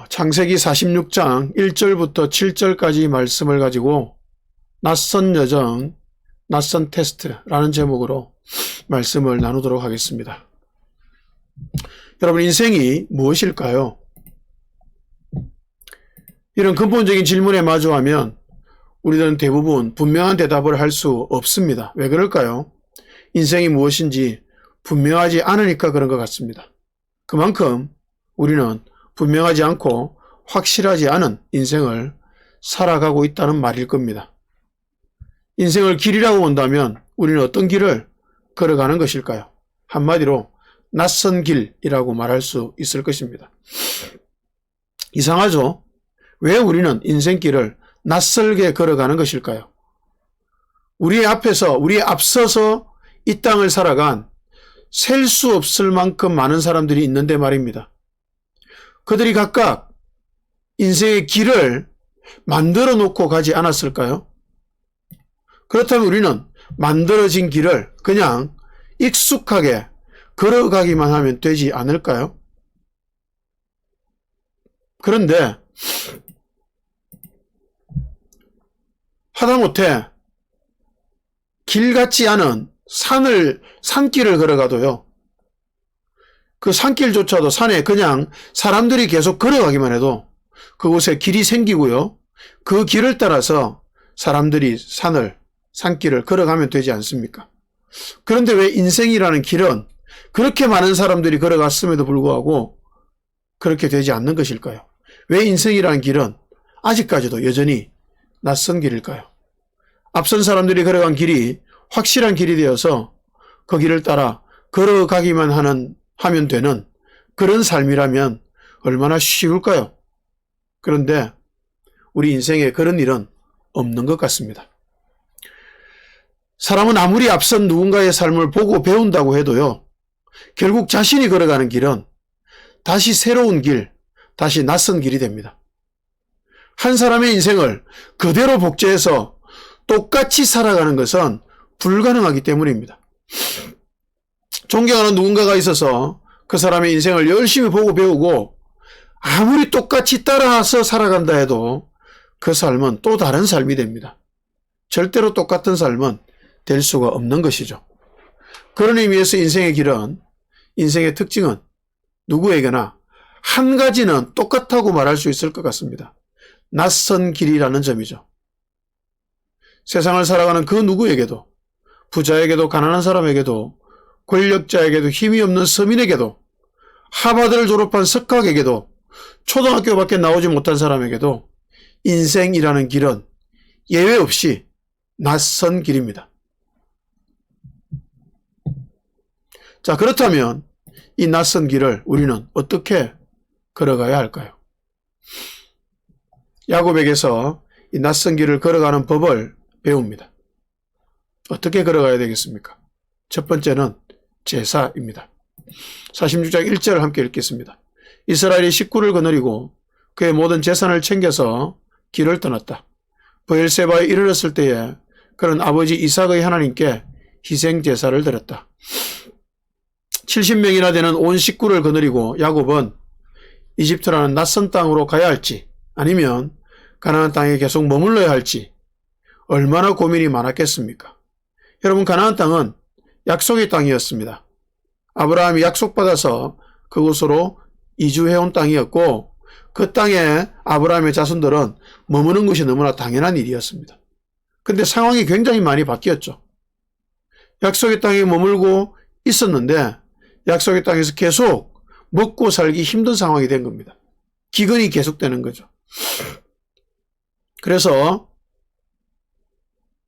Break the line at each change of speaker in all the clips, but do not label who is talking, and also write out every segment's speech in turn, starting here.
창세기 46장 1절부터 7절까지 말씀을 가지고 낯선 여정, 낯선 테스트라는 제목으로 말씀을 나누도록 하겠습니다. 여러분, 인생이 무엇일까요? 이런 근본적인 질문에 마주하면 우리들은 대부분 분명한 대답을 할 수 없습니다. 왜 그럴까요? 인생이 무엇인지 분명하지 않으니까 그런 것 같습니다. 그만큼 우리는 분명하지 않고 확실하지 않은 인생을 살아가고 있다는 말일 겁니다. 인생을 길이라고 본다면 우리는 어떤 길을 걸어가는 것일까요? 한마디로 낯선 길이라고 말할 수 있을 것입니다. 이상하죠? 왜 우리는 인생길을 낯설게 걸어가는 것일까요? 우리의 앞서서 이 땅을 살아간 셀 수 없을 만큼 많은 사람들이 있는데 말입니다. 그들이 각각 인생의 길을 만들어 놓고 가지 않았을까요? 그렇다면 우리는 만들어진 길을 그냥 익숙하게 걸어가기만 하면 되지 않을까요? 그런데 하다못해 길 같지 않은 산길을 걸어가도요, 그 산길조차도 산에 그냥 사람들이 계속 걸어가기만 해도 그곳에 길이 생기고요, 그 길을 따라서 사람들이 산길을 걸어가면 되지 않습니까? 그런데 왜 인생이라는 길은 그렇게 많은 사람들이 걸어갔음에도 불구하고 그렇게 되지 않는 것일까요? 왜 인생이라는 길은 아직까지도 여전히 낯선 길일까요? 앞선 사람들이 걸어간 길이 확실한 길이 되어서 그 길을 따라 걸어가기만 하면 되는 그런 삶이라면 얼마나 쉬울까요? 그런데 우리 인생에 그런 일은 없는 것 같습니다. 사람은 아무리 앞선 누군가의 삶을 보고 배운다고 해도요, 결국 자신이 걸어가는 길은 다시 새로운 길, 다시 낯선 길이 됩니다. 한 사람의 인생을 그대로 복제해서 똑같이 살아가는 것은 불가능하기 때문입니다. 존경하는 누군가가 있어서 그 사람의 인생을 열심히 보고 배우고 아무리 똑같이 따라서 살아간다 해도 그 삶은 또 다른 삶이 됩니다. 절대로 똑같은 삶은 될 수가 없는 것이죠. 그런 의미에서 인생의 특징은 누구에게나 한 가지는 똑같다고 말할 수 있을 것 같습니다. 낯선 길이라는 점이죠. 세상을 살아가는 그 누구에게도, 부자에게도 가난한 사람에게도, 권력자에게도 힘이 없는 서민에게도, 하버드를 졸업한 석학에게도, 초등학교밖에 나오지 못한 사람에게도 인생이라는 길은 예외 없이 낯선 길입니다. 자, 그렇다면 이 낯선 길을 우리는 어떻게 걸어가야 할까요? 야곱에게서 이 낯선 길을 걸어가는 법을 배웁니다. 어떻게 걸어가야 되겠습니까? 첫 번째는 제사입니다. 46장 1절을 함께 읽겠습니다. 이스라엘이 식구를 거느리고 그의 모든 재산을 챙겨서 길을 떠났다. 브엘세바에 이르렀을 때에 그는 아버지 이삭의 하나님께 희생 제사를 드렸다. 70명이나 되는 온 식구를 거느리고 야곱은 이집트라는 낯선 땅으로 가야 할지 아니면 가나안 땅에 계속 머물러야 할지 얼마나 고민이 많았겠습니까? 여러분, 가나안 땅은 약속의 땅이었습니다. 아브라함이 약속받아서 그곳으로 이주해온 땅이었고 그 땅에 아브라함의 자손들은 머무는 것이 너무나 당연한 일이었습니다. 그런데 상황이 굉장히 많이 바뀌었죠. 약속의 땅에 머물고 있었는데 약속의 땅에서 계속 먹고 살기 힘든 상황이 된 겁니다. 기근이 계속되는 거죠. 그래서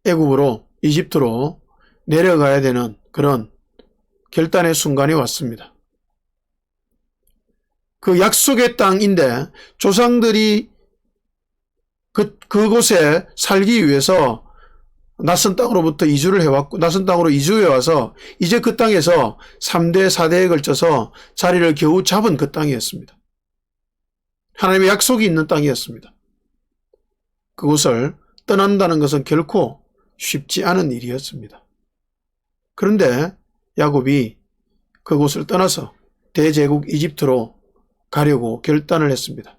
애굽으로, 이집트로 내려가야 되는 그런 결단의 순간이 왔습니다. 그 약속의 땅인데 조상들이 그곳에 살기 위해서 낯선 땅으로부터 이주를 해왔고, 낯선 땅으로 이주해와서 이제 그 땅에서 3대, 4대에 걸쳐서 자리를 겨우 잡은 그 땅이었습니다. 하나님의 약속이 있는 땅이었습니다. 그곳을 떠난다는 것은 결코 쉽지 않은 일이었습니다. 그런데 야곱이 그곳을 떠나서 대제국 이집트로 가려고 결단을 했습니다.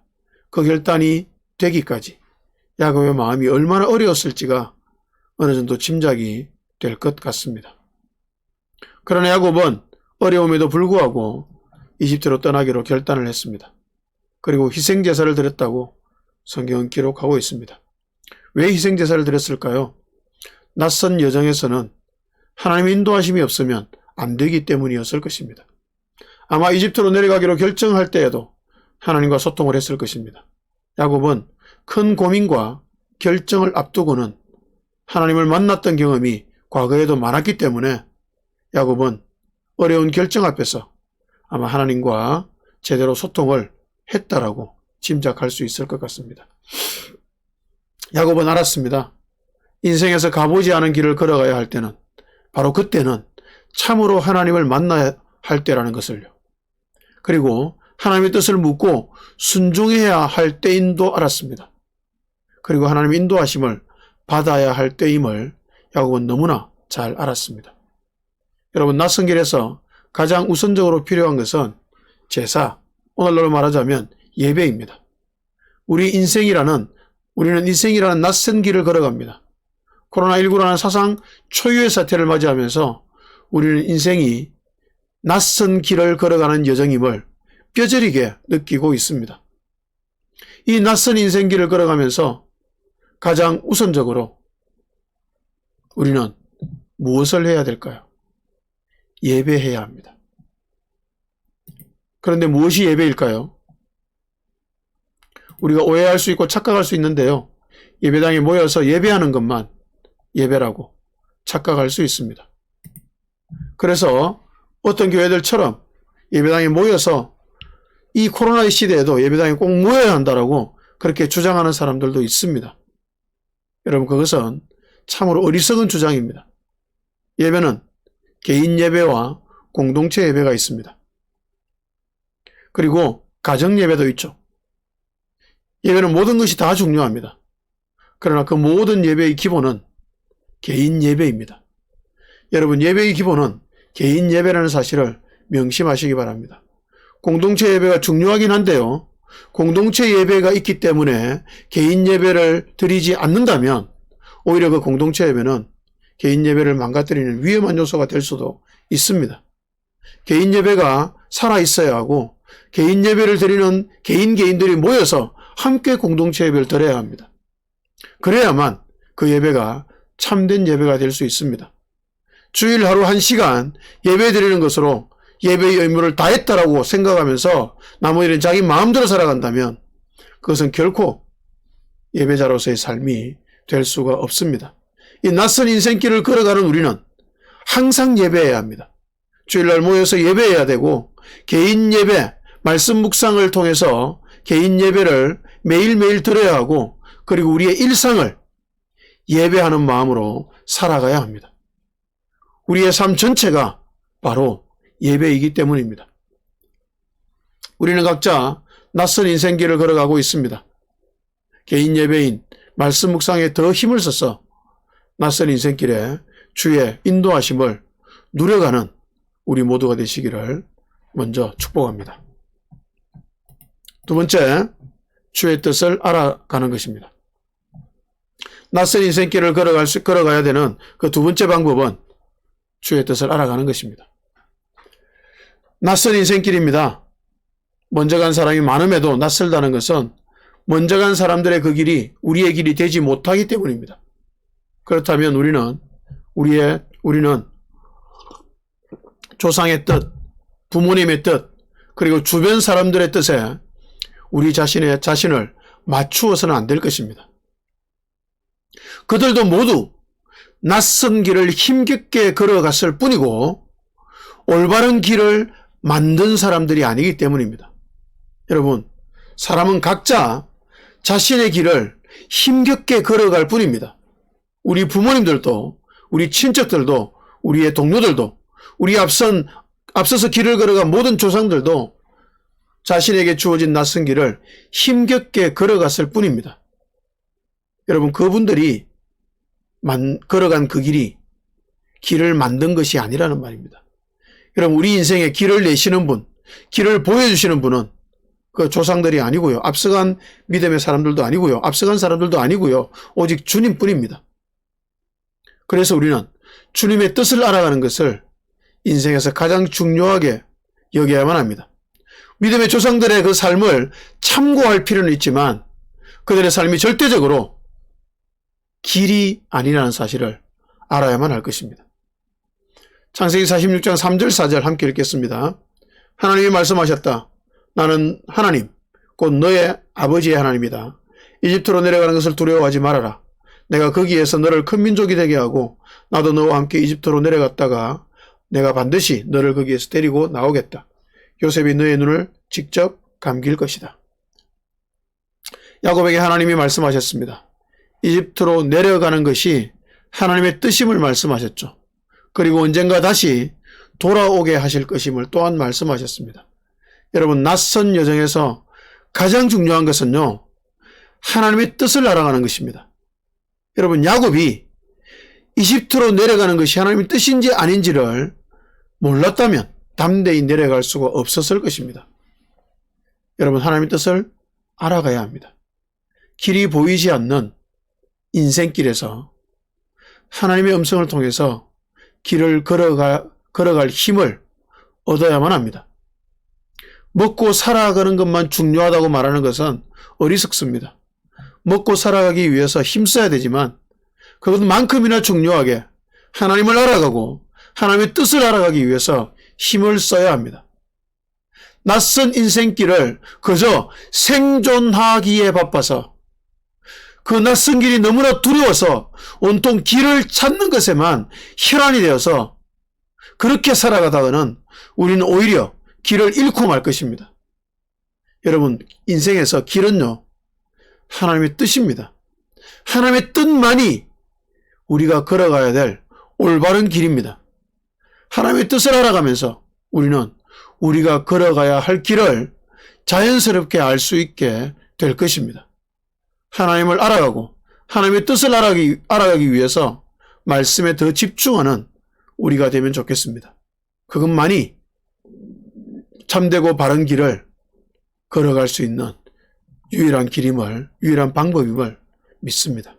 그 결단이 되기까지 야곱의 마음이 얼마나 어려웠을지가 어느 정도 짐작이 될 것 같습니다. 그러나 야곱은 어려움에도 불구하고 이집트로 떠나기로 결단을 했습니다. 그리고 희생제사를 드렸다고 성경은 기록하고 있습니다. 왜 희생제사를 드렸을까요? 낯선 여정에서는 하나님의 인도하심이 없으면 안 되기 때문이었을 것입니다. 아마 이집트로 내려가기로 결정할 때에도 하나님과 소통을 했을 것입니다. 야곱은 큰 고민과 결정을 앞두고는 하나님을 만났던 경험이 과거에도 많았기 때문에 야곱은 어려운 결정 앞에서 아마 하나님과 제대로 소통을 했다라고 짐작할 수 있을 것 같습니다. 야곱은 알았습니다. 인생에서 가보지 않은 길을 걸어가야 할 때는 바로 그때는 참으로 하나님을 만나야 할 때라는 것을요. 그리고 하나님의 뜻을 묻고 순종해야 할 때임도 알았습니다. 그리고 하나님의 인도하심을 받아야 할 때임을 야곱은 너무나 잘 알았습니다. 여러분, 낯선 길에서 가장 우선적으로 필요한 것은 제사, 오늘날로 말하자면 예배입니다. 우리는 인생이라는 낯선 길을 걸어갑니다. 코로나19라는 사상 초유의 사태를 맞이하면서 우리는 인생이 낯선 길을 걸어가는 여정임을 뼈저리게 느끼고 있습니다. 이 낯선 인생길을 걸어가면서 가장 우선적으로 우리는 무엇을 해야 될까요? 예배해야 합니다. 그런데 무엇이 예배일까요? 우리가 오해할 수 있고 착각할 수 있는데요. 예배당에 모여서 예배하는 것만 예배라고 착각할 수 있습니다. 그래서 어떤 교회들처럼 예배당에 모여서 이 코로나의 시대에도 예배당에 꼭 모여야 한다라고 그렇게 주장하는 사람들도 있습니다. 여러분, 그것은 참으로 어리석은 주장입니다. 예배는 개인 예배와 공동체 예배가 있습니다. 그리고 가정 예배도 있죠. 예배는 모든 것이 다 중요합니다. 그러나 그 모든 예배의 기본은 개인 예배입니다. 여러분, 예배의 기본은 개인 예배라는 사실을 명심하시기 바랍니다. 공동체 예배가 중요하긴 한데요. 공동체 예배가 있기 때문에 개인 예배를 드리지 않는다면 오히려 그 공동체 예배는 개인 예배를 망가뜨리는 위험한 요소가 될 수도 있습니다. 개인 예배가 살아있어야 하고 개인 예배를 드리는 개인들이 모여서 함께 공동체 예배를 드려야 합니다. 그래야만 그 예배가 참된 예배가 될 수 있습니다. 주일 하루 1시간 예배 드리는 것으로 예배의 의무를 다했다라고 생각하면서 나머지는 자기 마음대로 살아간다면 그것은 결코 예배자로서의 삶이 될 수가 없습니다. 이 낯선 인생길을 걸어가는 우리는 항상 예배해야 합니다. 주일날 모여서 예배해야 되고 개인 예배, 말씀 묵상을 통해서 개인 예배를 매일매일 드려야 하고 그리고 우리의 일상을 예배하는 마음으로 살아가야 합니다. 우리의 삶 전체가 바로 예배이기 때문입니다. 우리는 각자 낯선 인생길을 걸어가고 있습니다. 개인 예배인 말씀 묵상에 더 힘을 써서 낯선 인생길에 주의 인도하심을 누려가는 우리 모두가 되시기를 먼저 축복합니다. 두 번째, 주의 뜻을 알아가는 것입니다. 낯선 인생길을 걸어가야 되는 그 두 번째 방법은 주의 뜻을 알아가는 것입니다. 낯선 인생길입니다. 먼저 간 사람이 많음에도 낯설다는 것은 먼저 간 사람들의 그 길이 우리의 길이 되지 못하기 때문입니다. 그렇다면 우리는 조상의 뜻, 부모님의 뜻, 그리고 주변 사람들의 뜻에 우리 자신을 맞추어서는 안 될 것입니다. 그들도 모두 낯선 길을 힘겹게 걸어갔을 뿐이고 올바른 길을 만든 사람들이 아니기 때문입니다. 여러분, 사람은 각자 자신의 길을 힘겹게 걸어갈 뿐입니다. 우리 부모님들도, 우리 친척들도, 우리의 동료들도, 우리 앞서서 길을 걸어간 모든 조상들도 자신에게 주어진 낯선 길을 힘겹게 걸어갔을 뿐입니다. 여러분, 그분들이 걸어간 그 길을 만든 것이 아니라는 말입니다. 여러분, 우리 인생에 길을 내시는 분, 길을 보여주시는 분은 그 조상들이 아니고요. 앞서간 믿음의 사람들도 아니고요. 앞서간 사람들도 아니고요. 오직 주님뿐입니다. 그래서 우리는 주님의 뜻을 알아가는 것을 인생에서 가장 중요하게 여겨야만 합니다. 믿음의 조상들의 그 삶을 참고할 필요는 있지만 그들의 삶이 절대적으로 길이 아니라는 사실을 알아야만 할 것입니다. 창세기 46장 3절 4절 함께 읽겠습니다. 하나님이 말씀하셨다. 나는 하나님 곧 너의 아버지의 하나님이다. 이집트로 내려가는 것을 두려워하지 말아라. 내가 거기에서 너를 큰 민족이 되게 하고 나도 너와 함께 이집트로 내려갔다가 내가 반드시 너를 거기에서 데리고 나오겠다. 요셉이 너의 눈을 직접 감길 것이다. 야곱에게 하나님이 말씀하셨습니다. 이집트로 내려가는 것이 하나님의 뜻임을 말씀하셨죠. 그리고 언젠가 다시 돌아오게 하실 것임을 또한 말씀하셨습니다. 여러분, 낯선 여정에서 가장 중요한 것은요, 하나님의 뜻을 알아가는 것입니다. 여러분, 야곱이 이집트로 내려가는 것이 하나님의 뜻인지 아닌지를 몰랐다면 담대히 내려갈 수가 없었을 것입니다. 여러분, 하나님의 뜻을 알아가야 합니다. 길이 보이지 않는 인생길에서 하나님의 음성을 통해서 길을 걸어갈 힘을 얻어야만 합니다. 먹고 살아가는 것만 중요하다고 말하는 것은 어리석습니다. 먹고 살아가기 위해서 힘써야 되지만 그것만큼이나 중요하게 하나님을 알아가고 하나님의 뜻을 알아가기 위해서 힘을 써야 합니다. 낯선 인생길을 그저 생존하기에 바빠서 그 낯선 길이 너무나 두려워서 온통 길을 찾는 것에만 혈안이 되어서 그렇게 살아가다가는 우리는 오히려 길을 잃고 말 것입니다. 여러분, 인생에서 길은요, 하나님의 뜻입니다. 하나님의 뜻만이 우리가 걸어가야 될 올바른 길입니다. 하나님의 뜻을 알아가면서 우리는 우리가 걸어가야 할 길을 자연스럽게 알 수 있게 될 것입니다. 하나님을 알아가고 하나님의 뜻을 알아가기 위해서 말씀에 더 집중하는 우리가 되면 좋겠습니다. 그것만이 참되고 바른 길을 걸어갈 수 있는 유일한 길임을, 유일한 방법임을 믿습니다.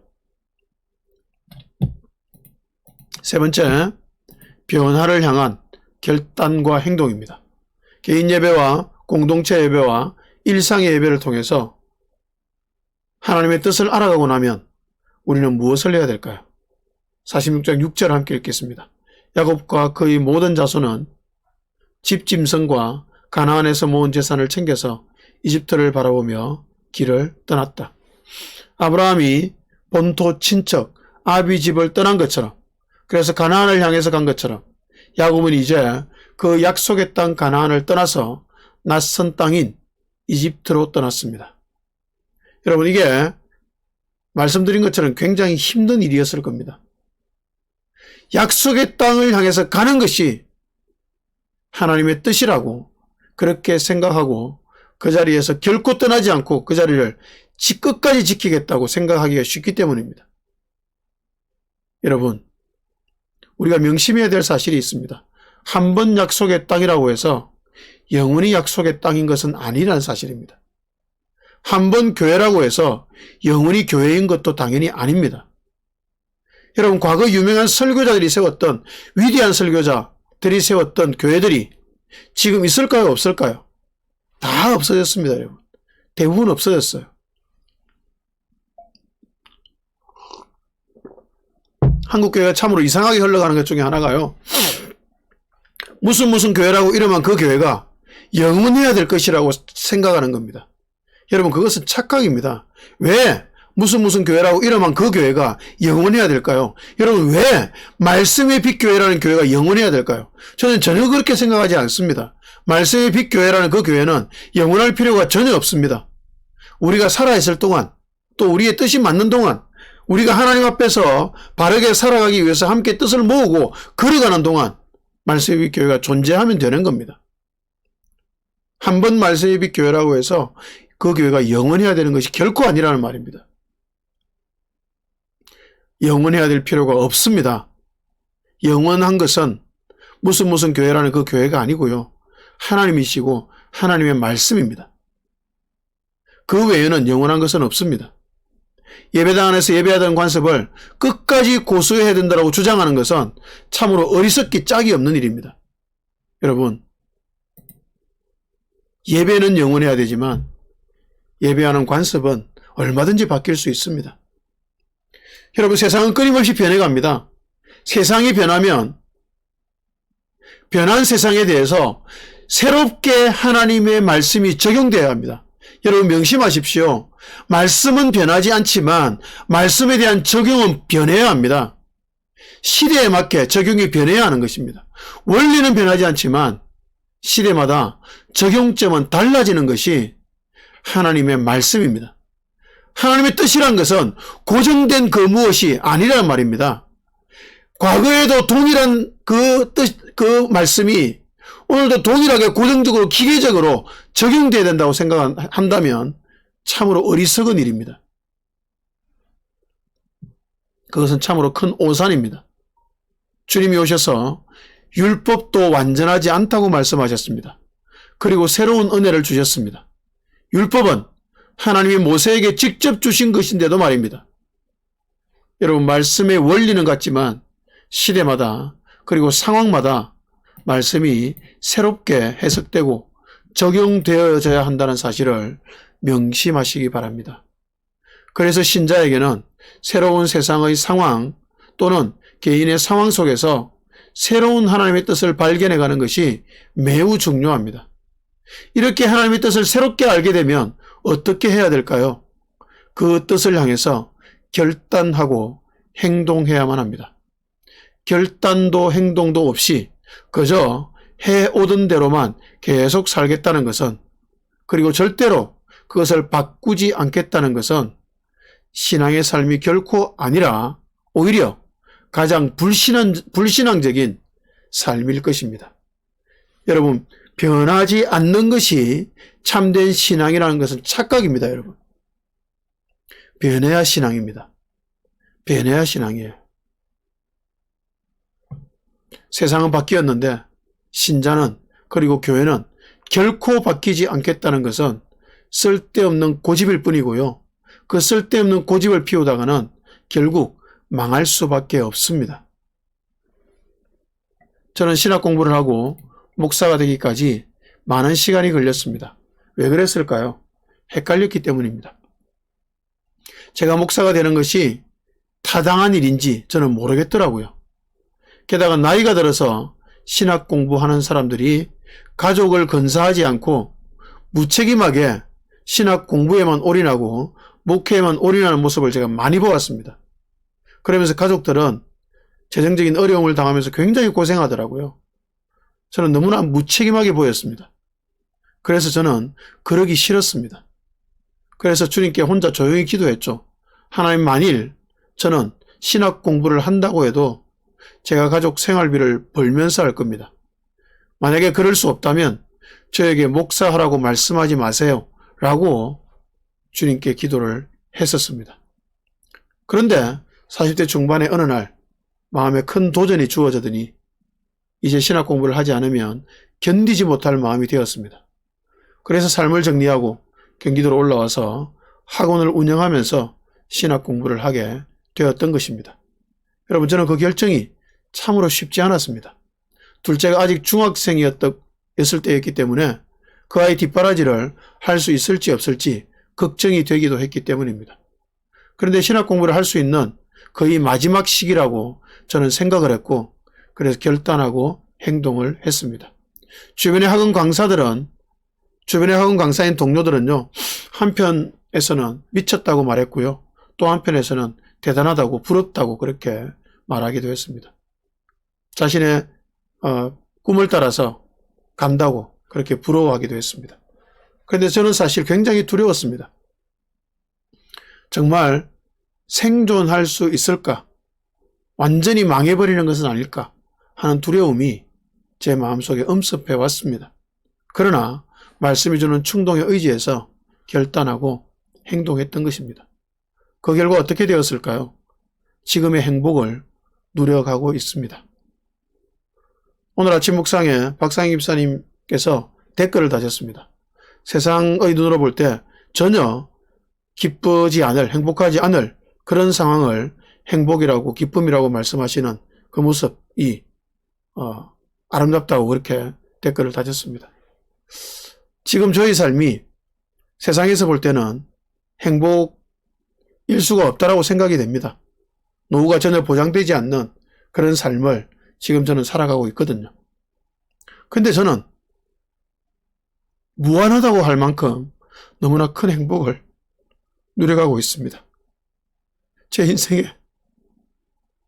세 번째, 변화를 향한 결단과 행동입니다. 개인 예배와 공동체 예배와 일상의 예배를 통해서 하나님의 뜻을 알아가고 나면 우리는 무엇을 해야 될까요? 46장 6절 함께 읽겠습니다. 야곱과 그의 모든 자손은 집짐승과 가나안에서 모은 재산을 챙겨서 이집트를 바라보며 길을 떠났다. 아브라함이 본토 친척 아비 집을 떠난 것처럼, 그래서 가나안을 향해서 간 것처럼 야곱은 이제 그 약속의 땅 가나안을 떠나서 낯선 땅인 이집트로 떠났습니다. 여러분, 이게 말씀드린 것처럼 굉장히 힘든 일이었을 겁니다. 약속의 땅을 향해서 가는 것이 하나님의 뜻이라고 그렇게 생각하고 그 자리에서 결코 떠나지 않고 그 자리를 끝까지 지키겠다고 생각하기가 쉽기 때문입니다. 여러분, 우리가 명심해야 될 사실이 있습니다. 한 번 약속의 땅이라고 해서 영원히 약속의 땅인 것은 아니라는 사실입니다. 한 번 교회라고 해서 영원히 교회인 것도 당연히 아닙니다. 여러분, 과거 유명한 설교자들이 세웠던, 위대한 설교자들이 세웠던 교회들이 지금 있을까요? 없을까요? 다 없어졌습니다, 여러분. 대부분 없어졌어요. 한국교회가 참으로 이상하게 흘러가는 것 중에 하나가요, 무슨 교회라고 이러면 그 교회가 영원해야 될 것이라고 생각하는 겁니다. 여러분, 그것은 착각입니다. 왜 무슨 교회라고 이러면 그 교회가 영원해야 될까요? 여러분, 왜 말씀의 빛교회라는 교회가 영원해야 될까요? 저는 전혀 그렇게 생각하지 않습니다. 말씀의 빛교회라는 그 교회는 영원할 필요가 전혀 없습니다. 우리가 살아있을 동안, 또 우리의 뜻이 맞는 동안, 우리가 하나님 앞에서 바르게 살아가기 위해서 함께 뜻을 모으고 걸어가는 동안 말씀의 빛교회가 존재하면 되는 겁니다. 한 번 말씀의 빛교회라고 해서 그 교회가 영원해야 되는 것이 결코 아니라는 말입니다. 영원해야 될 필요가 없습니다. 영원한 것은 무슨 교회라는 그 교회가 아니고요, 하나님이시고 하나님의 말씀입니다. 그 외에는 영원한 것은 없습니다. 예배당 안에서 예배하던 관습을 끝까지 고수해야 된다고 주장하는 것은 참으로 어리석기 짝이 없는 일입니다. 여러분, 예배는 영원해야 되지만 예배하는 관습은 얼마든지 바뀔 수 있습니다. 여러분, 세상은 끊임없이 변해갑니다. 세상이 변하면 변한 세상에 대해서 새롭게 하나님의 말씀이 적용되어야 합니다. 여러분 명심하십시오. 말씀은 변하지 않지만 말씀에 대한 적용은 변해야 합니다. 시대에 맞게 적용이 변해야 하는 것입니다. 원리는 변하지 않지만 시대마다 적용점은 달라지는 것이 하나님의 말씀입니다. 하나님의 뜻이란 것은 고정된 그 무엇이 아니란 말입니다. 과거에도 동일한 그 뜻, 그 말씀이 오늘도 동일하게 고정적으로 기계적으로 적용돼야 된다고 생각한다면 참으로 어리석은 일입니다. 그것은 참으로 큰 오산입니다. 주님이 오셔서 율법도 완전하지 않다고 말씀하셨습니다. 그리고 새로운 은혜를 주셨습니다. 율법은 하나님이 모세에게 직접 주신 것인데도 말입니다. 여러분, 말씀의 원리는 같지만 시대마다 그리고 상황마다 말씀이 새롭게 해석되고 적용되어져야 한다는 사실을 명심하시기 바랍니다. 그래서 신자에게는 새로운 세상의 상황 또는 개인의 상황 속에서 새로운 하나님의 뜻을 발견해가는 것이 매우 중요합니다. 이렇게 하나님의 뜻을 새롭게 알게 되면 어떻게 해야 될까요? 그 뜻을 향해서 결단하고 행동해야만 합니다. 결단도 행동도 없이 그저 해오던 대로만 계속 살겠다는 것은, 그리고 절대로 그것을 바꾸지 않겠다는 것은 신앙의 삶이 결코 아니라 오히려 가장 불신앙적인 삶일 것입니다. 여러분, 변하지 않는 것이 참된 신앙이라는 것은 착각입니다, 여러분. 변해야 신앙입니다. 변해야 신앙이에요. 세상은 바뀌었는데 신자는, 그리고 교회는 결코 바뀌지 않겠다는 것은 쓸데없는 고집일 뿐이고요. 그 쓸데없는 고집을 피우다가는 결국 망할 수밖에 없습니다. 저는 신학 공부를 하고 목사가 되기까지 많은 시간이 걸렸습니다. 왜 그랬을까요? 헷갈렸기 때문입니다. 제가 목사가 되는 것이 타당한 일인지 저는 모르겠더라고요. 게다가 나이가 들어서 신학 공부하는 사람들이 가족을 건사하지 않고 무책임하게 신학 공부에만 올인하고 목회에만 올인하는 모습을 제가 많이 보았습니다. 그러면서 가족들은 재정적인 어려움을 당하면서 굉장히 고생하더라고요. 저는 너무나 무책임하게 보였습니다. 그래서 저는 그러기 싫었습니다. 그래서 주님께 혼자 조용히 기도했죠. 하나님, 만일 저는 신학 공부를 한다고 해도 제가 가족 생활비를 벌면서 할 겁니다. 만약에 그럴 수 없다면 저에게 목사하라고 말씀하지 마세요 라고 주님께 기도를 했었습니다. 그런데 40대 중반의 어느 날 마음에 큰 도전이 주어지더니 이제 신학 공부를 하지 않으면 견디지 못할 마음이 되었습니다. 그래서 삶을 정리하고 경기도로 올라와서 학원을 운영하면서 신학 공부를 하게 되었던 것입니다. 여러분, 저는 그 결정이 참으로 쉽지 않았습니다. 둘째가 아직 중학생이었을 때였기 때문에 그 아이 뒷바라지를 할 수 있을지 없을지 걱정이 되기도 했기 때문입니다. 그런데 신학 공부를 할 수 있는 거의 마지막 시기라고 저는 생각을 했고, 그래서 결단하고 행동을 했습니다. 주변의 학원 강사인 동료들은요, 한편에서는 미쳤다고 말했고요, 또 한편에서는 대단하다고, 부럽다고 그렇게 말하기도 했습니다. 자신의 꿈을 따라서 간다고 그렇게 부러워하기도 했습니다. 그런데 저는 사실 굉장히 두려웠습니다. 정말 생존할 수 있을까? 완전히 망해버리는 것은 아닐까? 하는 두려움이 제 마음속에 엄습해 왔습니다. 그러나 말씀이 주는 충동에 의지해서 결단하고 행동했던 것입니다. 그 결과 어떻게 되었을까요? 지금의 행복을 누려가고 있습니다. 오늘 아침 묵상에 박상희 집사님께서 댓글을 다셨습니다. 세상의 눈으로 볼 때 전혀 기쁘지 않을, 행복하지 않을 그런 상황을 행복이라고 기쁨이라고 말씀하시는 그 모습이 아름답다고 그렇게 댓글을 다셨습니다. 지금 저희 삶이 세상에서 볼 때는 행복일 수가 없다라고 생각이 됩니다. 노후가 전혀 보장되지 않는 그런 삶을 지금 저는 살아가고 있거든요. 근데 저는 무한하다고 할 만큼 너무나 큰 행복을 누려가고 있습니다. 제 인생에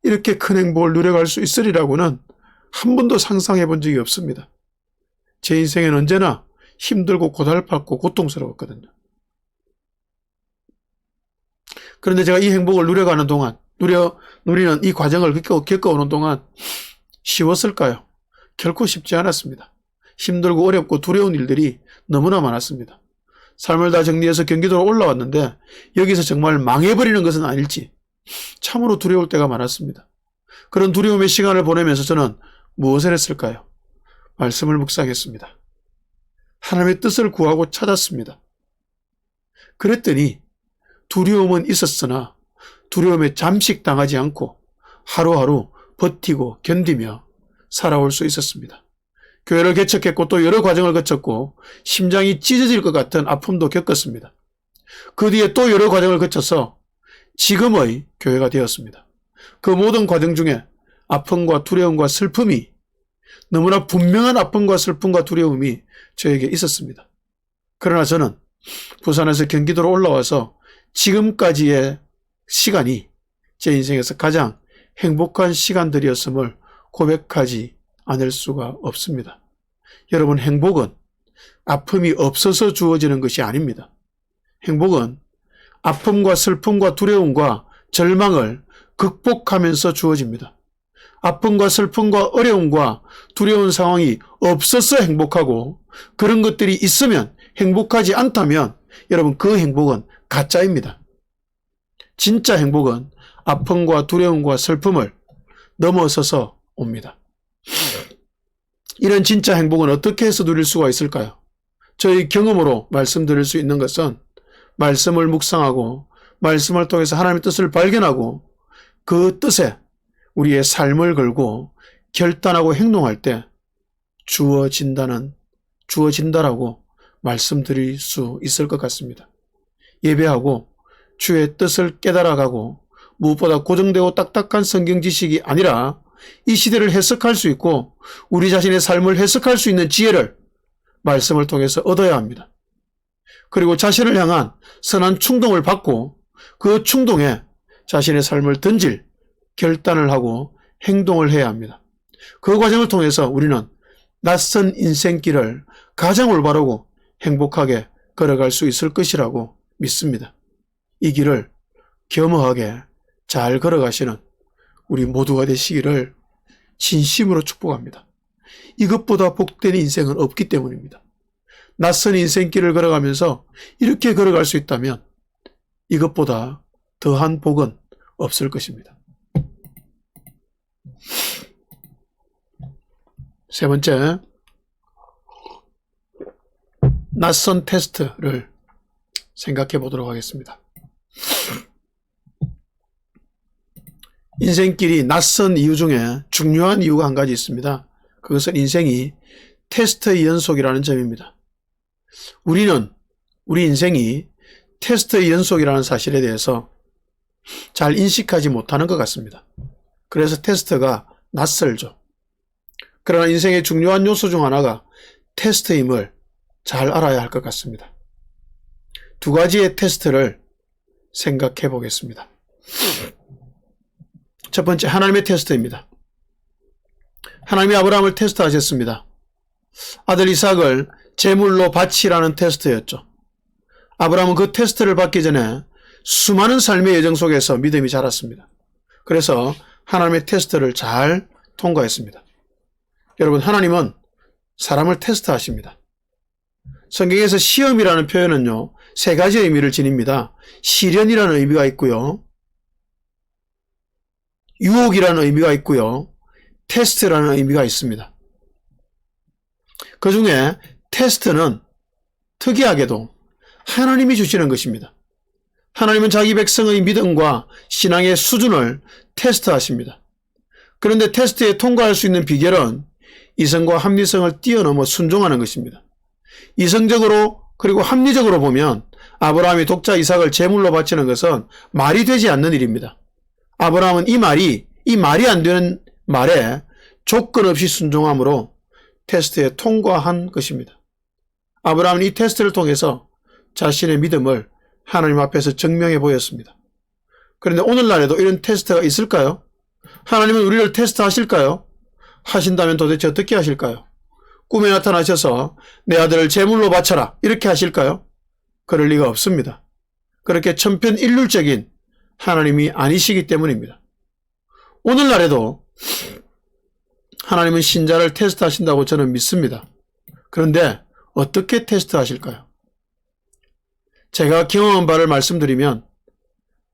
이렇게 큰 행복을 누려갈 수 있으리라고는 한 번도 상상해 본 적이 없습니다. 제 인생은 언제나 힘들고 고달팠고 고통스러웠거든요. 그런데 제가 이 행복을 누려가는 동안, 누리는 이 과정을 겪어오는 동안 쉬웠을까요? 결코 쉽지 않았습니다. 힘들고 어렵고 두려운 일들이 너무나 많았습니다. 삶을 다 정리해서 경기도로 올라왔는데 여기서 정말 망해버리는 것은 아닐지 참으로 두려울 때가 많았습니다. 그런 두려움의 시간을 보내면서 저는 무엇을 했을까요? 말씀을 묵상했습니다. 하나님의 뜻을 구하고 찾았습니다. 그랬더니 두려움은 있었으나 두려움에 잠식당하지 않고 하루하루 버티고 견디며 살아올 수 있었습니다. 교회를 개척했고 또 여러 과정을 거쳤고 심장이 찢어질 것 같은 아픔도 겪었습니다. 그 뒤에 또 여러 과정을 거쳐서 지금의 교회가 되었습니다. 그 모든 과정 중에 아픔과 두려움과 슬픔이 너무나 분명한 아픔과 슬픔과 두려움이 저에게 있었습니다. 그러나 저는 부산에서 경기도로 올라와서 지금까지의 시간이 제 인생에서 가장 행복한 시간들이었음을 고백하지 않을 수가 없습니다. 여러분, 행복은 아픔이 없어서 주어지는 것이 아닙니다. 행복은 아픔과 슬픔과 두려움과 절망을 극복하면서 주어집니다. 아픔과 슬픔과 어려움과 두려운 상황이 없어서 행복하고 그런 것들이 있으면 행복하지 않다면 여러분 그 행복은 가짜입니다. 진짜 행복은 아픔과 두려움과 슬픔을 넘어서서 옵니다. 이런 진짜 행복은 어떻게 해서 누릴 수가 있을까요? 저희 경험으로 말씀드릴 수 있는 것은 말씀을 묵상하고 말씀을 통해서 하나님의 뜻을 발견하고 그 뜻에 우리의 삶을 걸고 결단하고 행동할 때 주어진다라고 말씀드릴 수 있을 것 같습니다. 예배하고 주의 뜻을 깨달아가고 무엇보다 고정되고 딱딱한 성경 지식이 아니라 이 시대를 해석할 수 있고 우리 자신의 삶을 해석할 수 있는 지혜를 말씀을 통해서 얻어야 합니다. 그리고 자신을 향한 선한 충동을 받고 그 충동에 자신의 삶을 던질 결단을 하고 행동을 해야 합니다. 그 과정을 통해서 우리는 낯선 인생길을 가장 올바르고 행복하게 걸어갈 수 있을 것이라고 믿습니다. 이 길을 겸허하게 잘 걸어가시는 우리 모두가 되시기를 진심으로 축복합니다. 이것보다 복된 인생은 없기 때문입니다. 낯선 인생길을 걸어가면서 이렇게 걸어갈 수 있다면 이것보다 더한 복은 없을 것입니다. 세 번째, 낯선 테스트를 생각해 보도록 하겠습니다. 인생길이 낯선 이유 중에 중요한 이유가 한 가지 있습니다. 그것은 인생이 테스트의 연속이라는 점입니다. 우리 인생이 테스트의 연속이라는 사실에 대해서 잘 인식하지 못하는 것 같습니다. 그래서 테스트가 낯설죠. 그러나 인생의 중요한 요소 중 하나가 테스트임을 잘 알아야 할 것 같습니다. 두 가지의 테스트를 생각해 보겠습니다. 첫 번째, 하나님의 테스트입니다. 하나님이 아브라함을 테스트하셨습니다. 아들 이삭을 제물로 바치라는 테스트였죠. 아브라함은 그 테스트를 받기 전에 수많은 삶의 여정 속에서 믿음이 자랐습니다. 그래서 하나님의 테스트를 잘 통과했습니다. 여러분, 하나님은 사람을 테스트하십니다. 성경에서 시험이라는 표현은요, 세 가지 의미를 지닙니다. 시련이라는 의미가 있고요, 유혹이라는 의미가 있고요, 테스트라는 의미가 있습니다. 그 중에 테스트는 특이하게도 하나님이 주시는 것입니다. 하나님은 자기 백성의 믿음과 신앙의 수준을 테스트하십니다. 그런데 테스트에 통과할 수 있는 비결은 이성과 합리성을 뛰어넘어 순종하는 것입니다. 이성적으로 그리고 합리적으로 보면 아브라함이 독자 이삭을 제물로 바치는 것은 말이 되지 않는 일입니다. 아브라함은 이 말이 안 되는 말에 조건 없이 순종함으로 테스트에 통과한 것입니다. 아브라함은 이 테스트를 통해서 자신의 믿음을 하나님 앞에서 증명해 보였습니다. 그런데 오늘날에도 이런 테스트가 있을까요? 하나님은 우리를 테스트하실까요? 하신다면 도대체 어떻게 하실까요? 꿈에 나타나셔서 내 아들을 제물로 바쳐라 이렇게 하실까요? 그럴 리가 없습니다. 그렇게 천편일률적인 하나님이 아니시기 때문입니다. 오늘날에도 하나님은 신자를 테스트하신다고 저는 믿습니다. 그런데 어떻게 테스트하실까요? 제가 경험한 바를 말씀드리면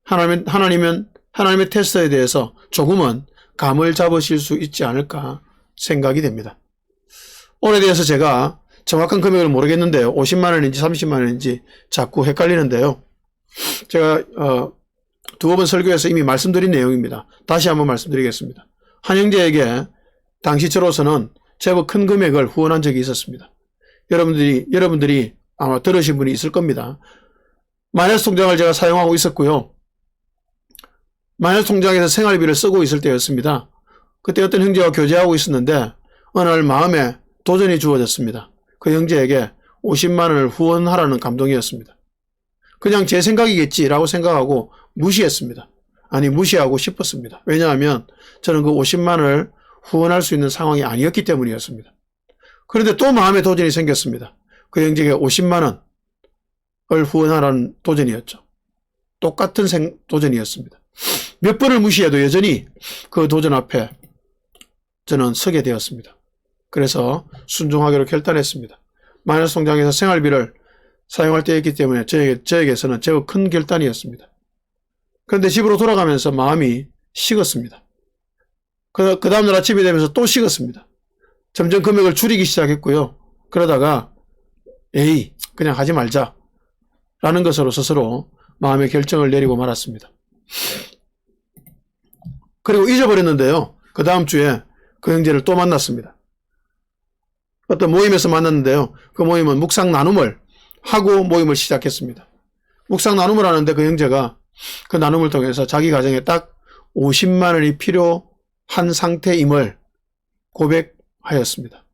하나님은 하나님의 테스트에 대해서 조금은 감을 잡으실 수 있지 않을까 생각이 됩니다. 오래돼서 제가 정확한 금액을 모르겠는데요. 50만 원인지 30만 원인지 자꾸 헷갈리는데요. 제가 두어 번 설교에서 이미 말씀드린 내용입니다. 다시 한번 말씀드리겠습니다. 한 형제에게 당시 저로서는 제법 큰 금액을 후원한 적이 있었습니다. 여러분들이 아마 들으신 분이 있을 겁니다. 마이너스 통장을 제가 사용하고 있었고요. 마이너스 통장에서 생활비를 쓰고 있을 때였습니다. 그때 어떤 형제와 교제하고 있었는데 어느 날 마음에 도전이 주어졌습니다. 그 형제에게 50만 원을 후원하라는 감동이었습니다. 그냥 제 생각이겠지라고 생각하고 무시했습니다. 아니 무시하고 싶었습니다. 왜냐하면 저는 그 50만 원을 후원할 수 있는 상황이 아니었기 때문이었습니다. 그런데 또 마음에 도전이 생겼습니다. 그 형제에게 50만 원을 후원하라는 도전이었죠. 똑같은 도전이었습니다. 몇 번을 무시해도 여전히 그 도전 앞에 저는 서게 되었습니다. 그래서 순종하기로 결단했습니다. 마이너스 통장에서 생활비를 사용할 때였기 때문에 저에게서는 제법 큰 결단이었습니다. 그런데 집으로 돌아가면서 마음이 식었습니다. 그 다음날 아침이 되면서 또 식었습니다. 점점 금액을 줄이기 시작했고요. 그러다가 그냥 하지 말자 라는 것으로 스스로 마음의 결정을 내리고 말았습니다. 그리고 잊어버렸는데요. 그 다음 주에 그 형제를 또 만났습니다. 어떤 모임에서 만났는데요. 그 모임은 묵상 나눔을 하고 모임을 시작했습니다. 묵상 나눔을 하는데 그 형제가 그 나눔을 통해서 자기 가정에 딱 50만 원이 필요한 상태임을 고백하였습니다.